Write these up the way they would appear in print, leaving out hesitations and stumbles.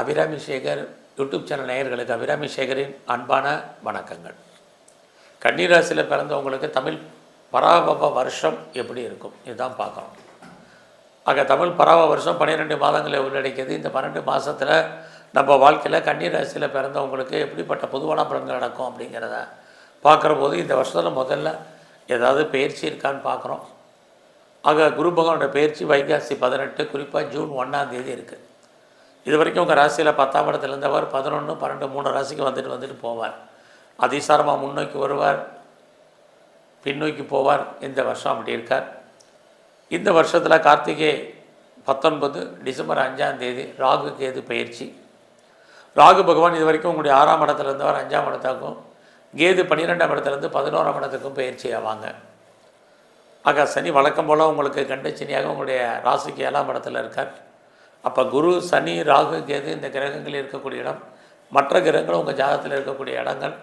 Abirami Sekar YouTube channel நேயர்களுக்கு அபிராமி சேகரின் அன்பான வணக்கங்கள். கன்னிராசியில் பிறந்தவங்களுக்கு தமிழ் பராபவ வருஷம் எப்படி இருக்கும் இதுதான் பார்க்கணும். ஆக தமிழ் பராபவ வருஷம் 12 மாதங்களை உள்ளடக்கியது. இந்த 12 மாதத்தில் நம்ம வாழ்க்கையில் கன்னிராசியில் பிறந்தவங்களுக்கு எப்படிப்பட்ட பொதுவான பலன்கள் நடக்கும் அப்படிங்கிறத பார்க்குற போது இந்த வருஷத்தில் முதல்ல ஏதாவது பயிற்சி இருக்கான்னு பார்க்குறோம். ஆக குரு பகவானோட பயிற்சி வைகாசி 18, குறிப்பாக ஜூன் 1ஆம் தேதி இருக்குது. இது வரைக்கும் உங்கள் ராசியில் 10ஆம் இடத்துல இருந்தவர் 11, 12, 3 ராசிக்கு வந்துட்டு போவார். அதிசாரமாக முன்னோக்கி வருவார், பின்னோக்கி போவார். இந்த வருஷம் அப்படி இருக்கார். இந்த வருஷத்தில் கார்த்திகை 19, டிசம்பர் 5ஆம் தேதி ராகு கேது பயிற்சி. ராகு பகவான் இது வரைக்கும் உங்களுடைய 6ஆம் இடத்துல இருந்தவர் 5ஆம் இடத்துக்கும், கேது 12ஆம் இடத்துலேருந்து 11ஆம் இடத்துக்கும் பயிற்சி ஆவாங்க. ஆக சனி வழக்கம் போல் உங்களுக்கு கண்டச்சனியாக உங்களுடைய ராசிக்கு 7ஆம் இடத்துல இருக்கார். அப்போ குரு, சனி, ராகு, கேது இந்த கிரகங்கள் இருக்கக்கூடிய இடம், மற்ற கிரகங்களும் உங்கள் ஜாதகத்தில் இருக்கக்கூடிய இடங்கள்,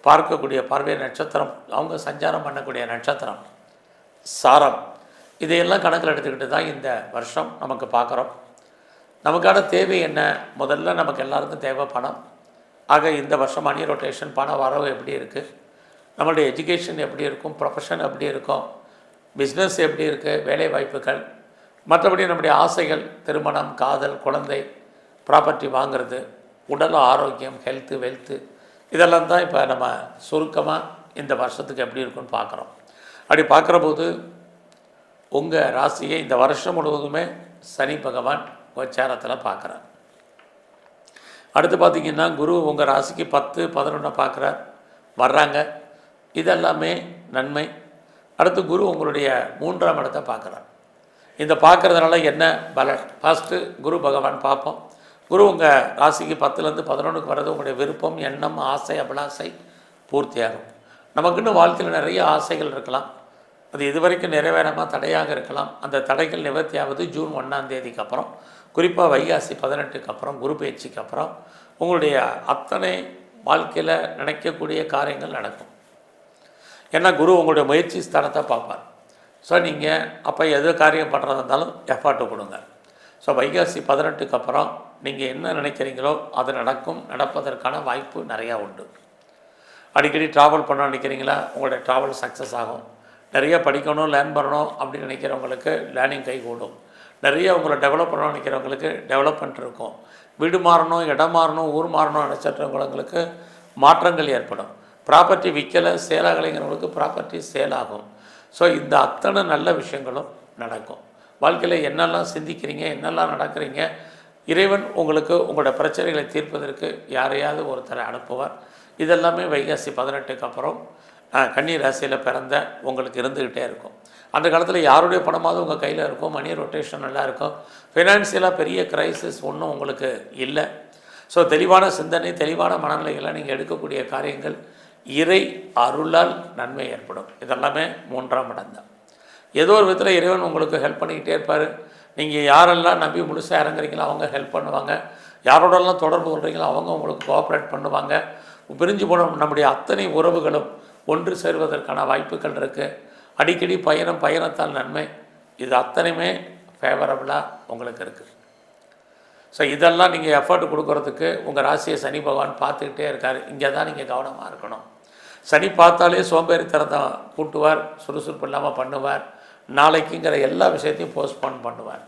பார்க்கக்கூடிய பார்வை நட்சத்திரம், அவங்க சஞ்சாரம் பண்ணக்கூடிய நட்சத்திரம், சாரம், இதையெல்லாம் கணக்கில் எடுத்துக்கிட்டு தான் இந்த வருஷம் நமக்கு பார்க்குறோம். நமக்கான தேவை என்ன? முதல்ல நமக்கு எல்லாருக்கும் தேவை பணம். ஆக இந்த வருஷம் மணி ரொட்டேஷன், பண வரவு எப்படி இருக்குது, நம்மளுடைய எஜுகேஷன் எப்படி இருக்கும், ப்ரொஃபஷன் எப்படி இருக்கும், பிஸ்னஸ் எப்படி இருக்குது, வேலை வாய்ப்புகள், மற்றபடி நம்முடைய ஆசைகள், திருமணம், காதல், குழந்தை, ப்ராப்பர்ட்டி வாங்கிறது, உடல் ஆரோக்கியம், ஹெல்த்து, வெல்த்து, இதெல்லாம் தான் இப்போ நம்ம சுருக்கமாக இந்த வருஷத்துக்கு எப்படி இருக்குன்னு பார்க்குறோம். அப்படி பார்க்குற போது உங்கள் ராசியை இந்த வருஷம் முழுவதுமே சனி பகவான் கோச்சாரத்தில் பார்க்குறார். அடுத்து பார்த்திங்கன்னா குரு உங்கள் ராசிக்கு 10, 11 பார்க்குறார், வர்றாங்க. இதெல்லாமே நன்மை. அடுத்து குரு உங்களுடைய 3ஆம் இடத்தை பார்க்குறார். இந்த பார்க்குறதுனால என்ன பலன்? ஃபஸ்ட்டு குரு பகவான் பார்ப்போம். குரு உங்கள் ராசிக்கு 10லேருந்து 11க்கு வர்றது உங்களுடைய விருப்பம், எண்ணம், ஆசை, அபிலாசை பூர்த்தியாகும். நமக்குன்னு வாழ்க்கையில் நிறைய ஆசைகள் இருக்கலாம். அது இதுவரைக்கும் நிறைவேறாமல் தடையாக இருக்கலாம். அந்த தடைகள் நிவர்த்தியாவது ஜூன் 1ஆம் தேதிக்கு அப்புறம், குறிப்பாக வைகாசி 18க்கு அப்புறம், குரு பயிற்சிக்கு அப்புறம் உங்களுடைய அத்தனை வாழ்க்கையில் நினைக்கக்கூடிய காரியங்கள் நடக்கும். ஏன்னா குரு உங்களுடைய முயற்சி ஸ்தானத்தை பார்ப்பார். ஸோ நீங்கள் அப்போ எது காரியம் பண்ணுறதா இருந்தாலும் எஃபர்ட்டு கொடுங்க. ஸோ வைகாசி 18க்கு அப்புறம் நீங்கள் என்ன நினைக்கிறீங்களோ அது நடக்கும். நடப்பதற்கான வாய்ப்பு நிறையா உண்டு. அடிக்கடி ட்ராவல் பண்ண நினைக்கிறீங்களா? உங்களுடைய ட்ராவல் சக்ஸஸ் ஆகும். நிறைய படிக்கணும், லேர்ன் பண்ணணும் அப்படின்னு நினைக்கிறவங்களுக்கு லேர்னிங் கை கூடும். நிறைய உங்களை டெவலப் பண்ணணும்னு நினைக்கிறவங்களுக்கு டெவலப்மெண்ட் இருக்கும். வீடு மாறணும், இடம் மாறணும், ஊர் மாறணும் நினச்சிட்றவங்களுக்கு மாற்றங்கள் ஏற்படும். ப்ராப்பர்ட்டி விற்கலை, சேலாகலைங்கிறவங்களுக்கு ப்ராப்பர்ட்டி சேல் ஆகும். ஸோ இந்த அத்தனை நல்ல விஷயங்களும் நடக்கும். வாழ்க்கையில் என்னெல்லாம் சிந்திக்கிறீங்க, என்னெல்லாம் நடக்கிறீங்க, இறைவன் உங்களுக்கு உங்களோட பிரச்சனைகளை தீர்ப்பதற்கு யாரையாவது ஒருத்தரை அனுப்புவார். இதெல்லாமே வைகாசி 18க்கு அப்புறம் கன்னி ராசியில் பிறந்த உங்களுக்கு இருந்துக்கிட்டே இருக்கும். அந்த காலத்தில் யாருடைய பணமாவது உங்கள் கையில் இருக்கும். மணி ரொட்டேஷன் நல்லா இருக்கும். ஃபினான்சியலாக பெரிய கிரைசிஸ் ஒன்றும் உங்களுக்கு இல்லை. ஸோ தெளிவான சிந்தனை, தெளிவான மனநிலைகளாக நீங்கள் எடுக்கக்கூடிய காரியங்கள் இறை அருளால் நன்மை ஏற்படும். இதெல்லாமே 3ஆம் இடம் தான். ஏதோ ஒரு விதத்தில் இறைவன் உங்களுக்கு ஹெல்ப் பண்ணிக்கிட்டே இருப்பார். நீங்கள் யாரெல்லாம் நம்பி முழுசாக இறங்குறீங்களோ அவங்க ஹெல்ப் பண்ணுவாங்க. யாரோடலாம் தொடர்பு கொள்கிறீங்களோ அவங்க உங்களுக்கு கோஆப்ரேட் பண்ணுவாங்க. பிரிஞ்சு போன நம்முடைய அத்தனை உறவுகளும் ஒன்று சேர்வதற்கான வாய்ப்புகள் இருக்குது. அடிக்கடி பயணத்தால் நன்மை, இது அத்தனையுமே ஃபேவரபுளாக உங்களுக்கு இருக்குது. ஸோ இதெல்லாம் நீங்கள் எஃபர்ட் கொடுக்கறதுக்கு உங்கள் ராசியை சனி பகவான் பார்த்துக்கிட்டே இருக்கார். இங்கே தான் நீங்கள் கவனமாக இருக்கணும். சனி பார்த்தாலே சோம்பேறித்தனத்தை கூட்டுவார், சுறுசுறுப்பு இல்லாமல் பண்ணுவார், நாளைக்குங்கிற எல்லா விஷயத்தையும் போஸ்ட்போன் பண்ணுவார்.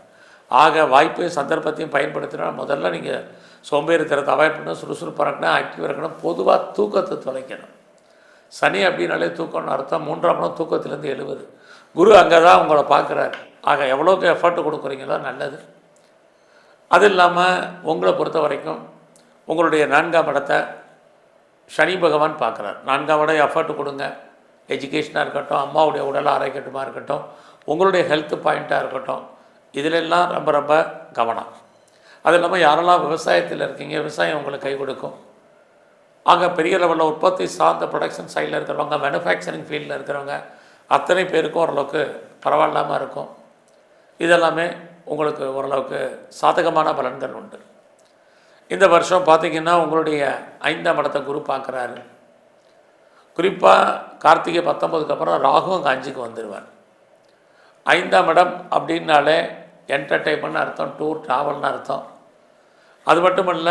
ஆக வாய்ப்பு சந்தர்ப்பத்தையும் பயன்படுத்தினா முதல்ல நீங்கள் சோம்பேறித்தனத்தை அவாய்ட் பண்ணணும், சுறுசுறுப்பாக இருக்கணும், ஆக்டிவாக இருக்கணும். பொதுவாக தூக்கத்தை தொலைக்கணும். சனி அப்படின்னாலே தூக்கம்னு அர்த்தம். 3ஆம் இடம் தூக்கத்திலேருந்து எழுவது. குரு அங்கே தான் உங்களை பார்க்குறாரு. ஆக எவ்வளோக்கு எஃபர்ட் கொடுக்குறீங்களோ நல்லது. அது இல்லாமல் உங்களை பொறுத்த வரைக்கும் உங்களுடைய 4ஆம் இடத்தை சனி பகவான் பார்க்குறார். 4ஆம் இடம் எஃபர்ட் கொடுங்க. எஜுகேஷனாக இருக்கட்டும், அம்மாவுடைய உடல் ஆரோக்கியமாக இருக்கட்டும், உங்களுடைய ஹெல்த் பாயிண்ட்டாக இருக்கட்டும், இதிலெல்லாம் ரொம்ப ரொம்ப கவனம். அது இல்லாமல் யாரெல்லாம் விவசாயத்தில் இருக்கீங்க, விவசாயம் உங்களுக்கு கை கொடுக்கும். ஆக பெரிய லெவலில் உற்பத்தி சார்ந்த ப்ரொடக்ஷன் சைடில் இருக்கிறவங்க, மேனுஃபேக்சரிங் ஃபீல்டில் இருக்கிறவங்க அத்தனை பேருக்கும் ஓரளவுக்கு பரவாயில்லாமல் இருக்கும். இதெல்லாமே உங்களுக்கு ஓரளவுக்கு சாதகமான பலன்கள் உண்டு. இந்த வருஷம் பார்த்திங்கன்னா உங்களுடைய 5ஆம் இடத்தை குரு பார்க்குறாரு. குறிப்பாக கார்த்திகை 19க்கு அப்புறம் ராகு அங்கே 5க்கு வந்துடுவார். 5ஆம் இடம் அப்படின்னாலே என்டர்டெயின்மெண்ட்னு அர்த்தம், டூர் ட்ராவல்னு அர்த்தம். அது மட்டுமல்ல,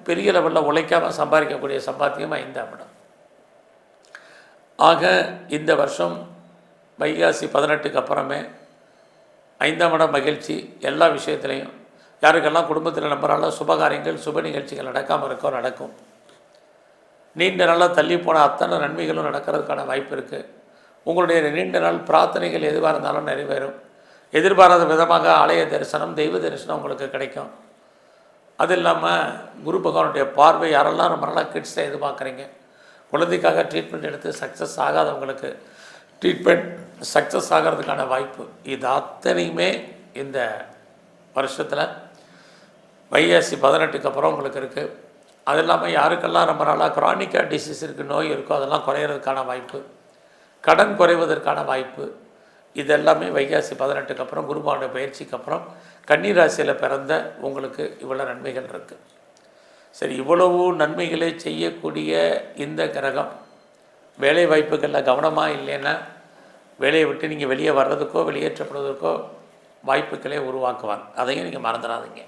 பெரிய லெவலில் உழைக்காமல் சம்பாதிக்கக்கூடிய சம்பாத்தியம் 5ஆம் இடம். ஆக இந்த வருஷம் வைகாசி 18க்கு அப்புறமே 5ஆம் இடம் மகிழ்ச்சி. எல்லா விஷயத்துலையும் யாருக்கெல்லாம் குடும்பத்தில் நம்புறால சுபகாரியங்கள் சுப நிகழ்ச்சிகள் நடக்காமல் இருக்கோ நடக்கும். நீண்ட நாளாக தள்ளி போன அத்தனை நன்மைகளும் நடக்கிறதுக்கான வாய்ப்பு இருக்குது. உங்களுடைய நீண்ட நாள் பிரார்த்தனைகள் எதுவாக இருந்தாலும் நிறைவேறும். எதிர்பாராத விதமாக ஆலய தரிசனம் தெய்வ தரிசனம் உங்களுக்கு கிடைக்கும். அது இல்லாமல் குரு பகவானுடைய பார்வை யாரெல்லாம் ரொம்ப நாளாக கிட்ஸை எதிர்பார்க்குறீங்க, குழந்தைக்காக ட்ரீட்மெண்ட் எடுத்து சக்ஸஸ் ஆகாதவங்களுக்கு ட்ரீட்மெண்ட் சக்ஸஸ் ஆகிறதுக்கான வாய்ப்பு, இது அத்தனையுமே இந்த வருஷத்தில் வைகாசி 18க்கு அப்புறம் உங்களுக்கு இருக்குது. அது இல்லாமல் யாருக்கெல்லாம் ரொம்ப நாளாக க்ரானிக்காக டிசீஸ் இருக்குது, நோய் இருக்கோ அதெல்லாம் குறையிறதுக்கான வாய்ப்பு, கடன் குறைவதற்கான வாய்ப்பு, இது எல்லாமே வைகாசி 18க்கு அப்புறம் குருபானுடைய பயிற்சிக்கு அப்புறம் கன்னி ராசியில் பிறந்த உங்களுக்கு இவ்வளோ நன்மைகள் இருக்குது. சரி, இவ்வளவு நன்மைகளை செய்யக்கூடிய இந்த கிரகம் வேலை வாய்ப்புகளில் கவனமாக இல்லைன்னா வேலையை விட்டு நீங்கள் வெளியே வர்றதுக்கோ வெளியேற்றப்படுவதற்கோ வாய்ப்புகளை உருவாக்குவாங்க. அதையும் நீங்கள் மறந்துடாதீங்க.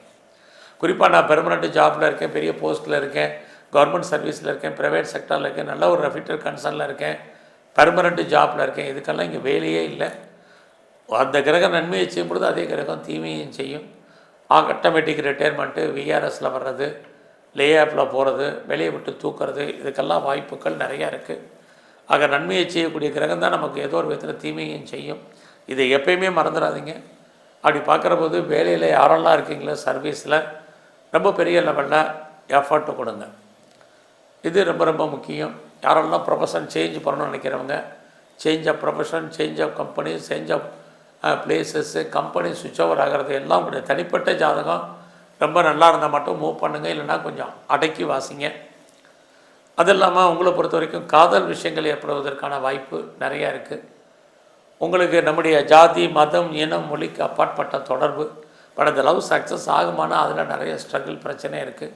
குறிப்பாக நான் பெர்மனெண்ட் ஜாபில் இருக்கேன், பெரிய போஸ்ட்டில் இருக்கேன், கவர்மெண்ட் சர்வீஸில் இருக்கேன், ப்ரைவேட் செக்டரில் இருக்கேன், நல்ல ஒரு ரெஃபிட்டர் கன்சர்னில் இருக்கேன், பெர்மனெண்ட் ஜாபில் இருக்கேன், இதுக்கெல்லாம் இங்கே வேலையே இல்லை. அந்த கிரகம் நன்மையை செய்யும் பொழுது அதே கிரகம் தீமையும் செய்யும். ஆட்டோமேட்டிக் ரிட்டையர்மெண்ட்டு, விஆர்எஸில் வர்றது, லே ஆப்பில் போகிறது, வெளியே விட்டு தூக்குறது, இதுக்கெல்லாம் வாய்ப்புகள் நிறையா இருக்குது. ஆக நன்மையை செய்யக்கூடிய கிரகம் தான் நமக்கு ஏதோ ஒரு விதத்தில் தீமையும் செய்யும். இதை எப்பயுமே மறந்துடாதீங்க. அப்படி பார்க்குற போது வேலையில் யாரெல்லாம் இருக்கீங்களோ சர்வீஸில் ரொம்ப பெரிய லெவலில் எஃபர்ட்டு கொடுங்க. இது ரொம்ப ரொம்ப முக்கியம். யாரெல்லாம் ப்ரொஃபஷன் சேஞ்ச் பண்ணணும்னு நினைக்கிறவங்க change of profession, change of company, change of places, company சுவிட்ச் ஓவர் ஆகிறது எல்லாம் உங்களுடைய தனிப்பட்ட ஜாதகம் ரொம்ப நல்லா இருந்தால் மட்டும் மூவ் பண்ணுங்கள், இல்லைனா கொஞ்சம் அடக்கி வாசிங்க. அது இல்லாமல் உங்களை பொறுத்த வரைக்கும் காதல் விஷயங்கள் ஏற்படுவதற்கான வாய்ப்பு நிறையா இருக்குது. உங்களுக்கு நம்முடைய ஜாதி மதம் இனம் மொழிக்கு அப்பாற்பட்ட தொடர்பு, பட் அந்த லவ் சக்ஸஸ் ஆகுமானா அதில் நிறைய ஸ்ட்ரகிள் பிரச்சனை இருக்குது.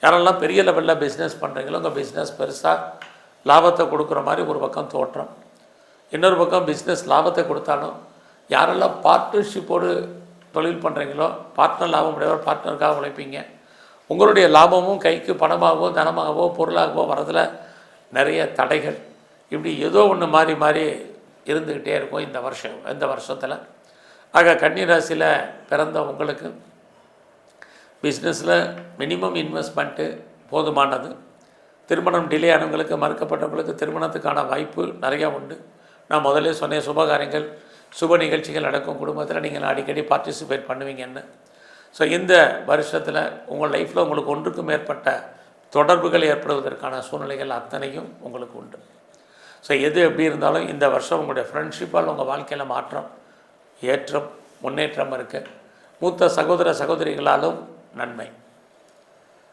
யாரெல்லாம் பெரிய லெவலில் பிஸ்னஸ் பண்ணுறீங்களோ உங்கள் பிஸ்னஸ் பெருசாக லாபத்தை கொடுக்குற மாதிரி ஒரு பக்கம் தோற்றம், இன்னொரு பக்கம் பிஸ்னஸ் லாபத்தை கொடுத்தாலும் யாரெல்லாம் பார்ட்னர்ஷிப்போடு தொழில் பண்ணுறீங்களோ பார்ட்னர் லாபம் உடையவர் பார்ட்னருக்காக உழைப்பீங்க. உங்களுடைய லாபமும் கைக்கு பணமாகவோ தனமாகவோ பொருளாகவோ வரதில் நிறைய தடைகள், இப்படி ஏதோ ஒன்று மாறி மாறி இருந்துக்கிட்டே இருக்கும் இந்த வருஷத்தில். ஆக கன்னி ராசியில் பிறந்த உங்களுக்கு பிஸ்னஸில் மினிமம் இன்வெஸ்ட்மெண்ட்டு போதுமானது. திருமணம் டிலே ஆனவங்களுக்கு, மறுக்கப்பட்டவங்களுக்கு திருமணத்துக்கான வாய்ப்பு நிறையா உண்டு. நான் முதலே சொன்னேன், சுபகாரியங்கள் சுப நிகழ்ச்சிகள் நடக்கும் குடும்பத்தில் நீங்கள் அடிக்கடி பார்ட்டிசிபேட் பண்ணுவீங்கன்னு. ஸோ இந்த வருஷத்தில் உங்கள் லைஃப்பில் உங்களுக்கு ஒன்றுக்கு மேற்பட்ட தொடர்புகள் ஏற்படுவதற்கான சூழ்நிலைகள் அத்தனையும் உங்களுக்கு உண்டு. ஸோ எது எப்படி இருந்தாலும் இந்த வருஷம் உங்களுடைய ஃப்ரெண்ட்ஷிப்பால் உங்கள் வாழ்க்கையில் மாற்றம், ஏற்றம், முன்னேற்றம் இருக்குது. மூத்த சகோதர சகோதரிகளாலும் நன்மை.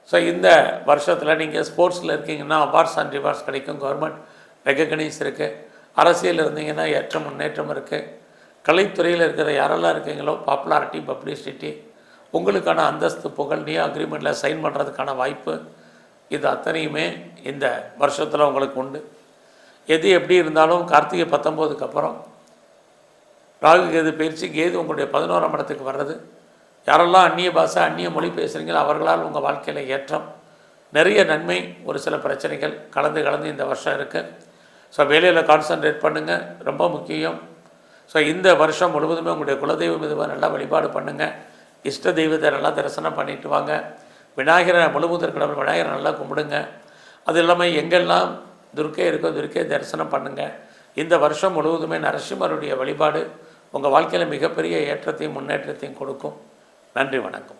ஸோ இந்த வருஷத்தில் நீங்கள் ஸ்போர்ட்ஸில் இருக்கீங்கன்னா அவார்ட்ஸ் அண்ட் ரிவார்ட்ஸ் கிடைக்கும், கவர்மெண்ட் ரெகக்னைஸ் இருக்குது. அரசியல் இருந்தீங்கன்னா ஏற்றம் முன்னேற்றம் இருக்குது. கலைத்துறையில் இருக்கிற யாரெல்லாம் இருக்கீங்களோ பாப்புலாரிட்டி பப்ளிசிட்டி, உங்களுக்கான அந்தஸ்து புகழ், நியூ அக்ரிமெண்ட்டில் சைன் பண்ணுறதுக்கான வாய்ப்பு, இது அத்தனையுமே இந்த வருஷத்தில் உங்களுக்கு உண்டு. எது எப்படி இருந்தாலும் கார்த்திகை 19க்கு அப்புறம் ராகு கேது பயிற்சி, கேது உங்களுடைய 11ஆம் இடத்துக்கு வர்றது. யாரெல்லாம் அந்நிய பாஷை அந்நிய மொழி பேசுகிறீங்களோ அவர்களால் உங்கள் வாழ்க்கையில் ஏற்றம், நிறைய நன்மை, ஒரு சில பிரச்சனைகள் கலந்து இந்த வருஷம் இருக்குது. ஸோ வேலையில் கான்சன்ட்ரேட் பண்ணுங்கள், ரொம்ப முக்கியம். ஸோ இந்த வருஷம் முழுவதுமே உங்களுடைய குலதெய்வம் இதுவாக நல்லா வழிபாடு பண்ணுங்கள். இஷ்ட தெய்வத்தை நல்லா தரிசனம் பண்ணிட்டு வாங்க. விநாயகரை முழுமுதற் கடவுள் விநாயகரை நல்லா கும்பிடுங்க. அது இல்லாமல் எங்கெல்லாம் துர்க்கை இருக்கோ துர்க்கை தரிசனம் பண்ணுங்கள். இந்த வருஷம் முழுவதுமே நரசிம்மருடைய வழிபாடு உங்கள் வாழ்க்கையில் மிகப்பெரிய ஏற்றத்தையும் முன்னேற்றத்தையும் கொடுக்கும். நன்றி, வணக்கம்.